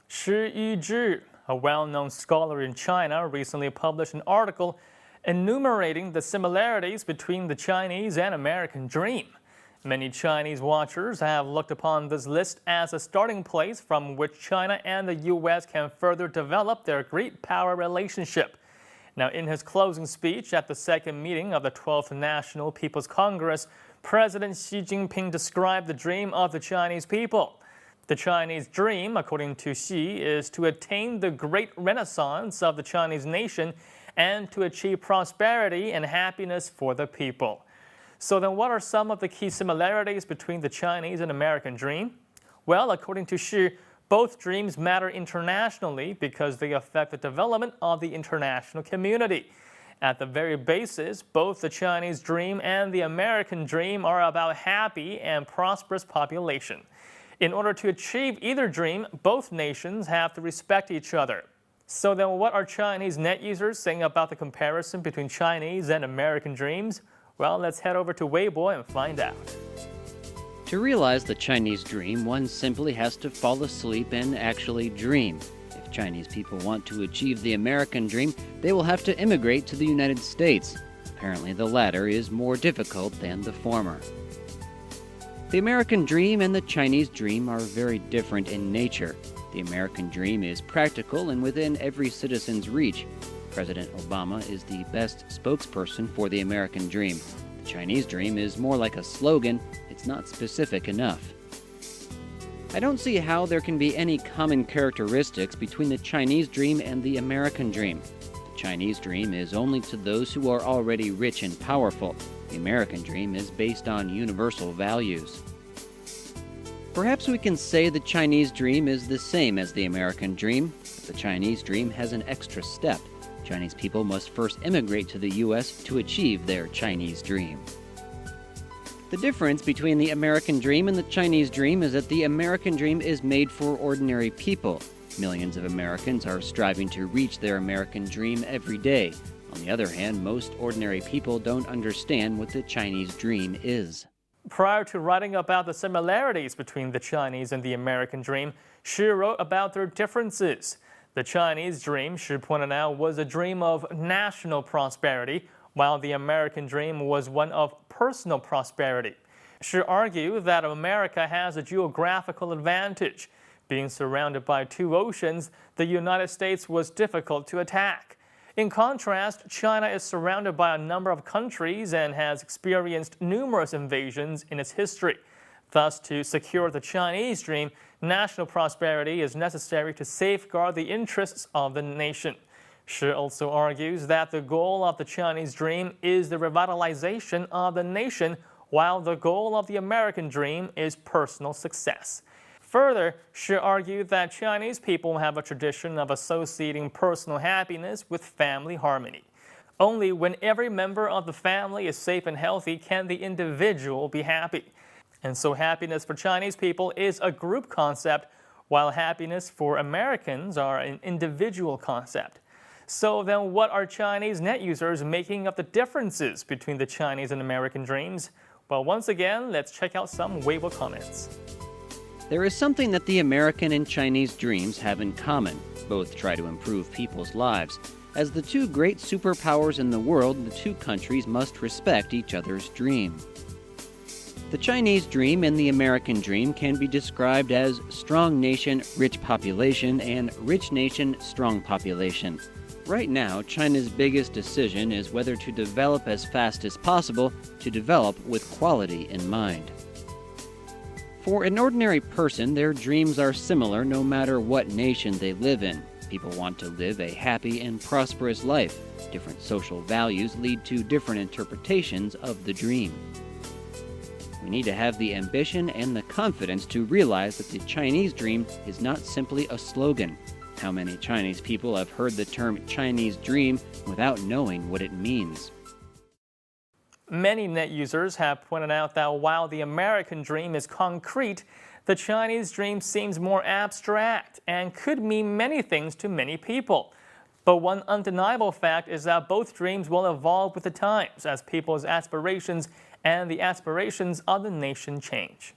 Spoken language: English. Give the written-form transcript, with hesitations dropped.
Shi Yuzhi, a well-known scholar in China, recently published an article enumerating the similarities between the Chinese and American dream. Many Chinese watchers have looked upon this list as a starting place from which China and the U.S. can further develop their great power relationship. Now, in his closing speech at the second meeting of the 12th National People's Congress, President Xi Jinping described the dream of the Chinese people. The Chinese dream, according to Xi, is to attain the great renaissance of the Chinese nation and to achieve prosperity and happiness for the people. So then what are some of the key similarities between the Chinese and American dream? Well, according to Xi, both dreams matter internationally because they affect the development of the international community. At the very basis, both the Chinese dream and the American dream are about happy and prosperous population. In order to achieve either dream, both nations have to respect each other. So then what are Chinese net users saying about the comparison between Chinese and American dreams? Well, let's head over to Weibo and find out. To realize the Chinese dream, one simply has to fall asleep and actually dream. If Chinese people want to achieve the American dream, they will have to immigrate to the United States. Apparently, the latter is more difficult than the former. The American dream and the Chinese dream are very different in nature. The American dream is practical and within every citizen's reach. President Obama is the best spokesperson for the American dream. The Chinese dream is more like a slogan. It's not specific enough. I don't see how there can be any common characteristics between the Chinese dream and the American dream. The Chinese dream is only to those who are already rich and powerful. The American dream is based on universal values. Perhaps we can say the Chinese dream is the same as the American dream, but the Chinese dream has an extra step. Chinese people must first immigrate to the U.S. to achieve their Chinese dream. The difference between the American dream and the Chinese dream is that the American dream is made for ordinary people. Millions of Americans are striving to reach their American dream every day. On the other hand, most ordinary people don't understand what the Chinese dream is. Prior to writing about the similarities between the Chinese and the American dream, Shi wrote about their differences. The Chinese dream, Shi pointed out, was a dream of national prosperity, while the American dream was one of personal prosperity. Shi argued that America has a geographical advantage. Being surrounded by two oceans, the United States was difficult to attack. In contrast, China is surrounded by a number of countries and has experienced numerous invasions in its history. Thus, to secure the Chinese dream, national prosperity is necessary to safeguard the interests of the nation. Shi also argues that the goal of the Chinese dream is the revitalization of the nation, while the goal of the American dream is personal success. Further, Shi argued that Chinese people have a tradition of associating personal happiness with family harmony. Only when every member of the family is safe and healthy can the individual be happy. And so happiness for Chinese people is a group concept, while happiness for Americans are an individual concept. So then what are Chinese net users making of the differences between the Chinese and American dreams? Well, once again, let's check out some Weibo comments. There is something that the American and Chinese dreams have in common. Both try to improve people's lives. As the two great superpowers in the world, the two countries must respect each other's dream. The Chinese dream and the American dream can be described as strong nation, rich population, and rich nation, strong population. Right now, China's biggest decision is whether to develop as fast as possible, to develop with quality in mind. For an ordinary person, their dreams are similar no matter what nation they live in. People want to live a happy and prosperous life. Different social values lead to different interpretations of the dream. We need to have the ambition and the confidence to realize that the Chinese dream is not simply a slogan. How many Chinese people have heard the term Chinese dream without knowing what it means? Many net users have pointed out that while the American dream is concrete, the Chinese dream seems more abstract and could mean many things to many people. But one undeniable fact is that both dreams will evolve with the times as people's aspirations and the aspirations of the nation change.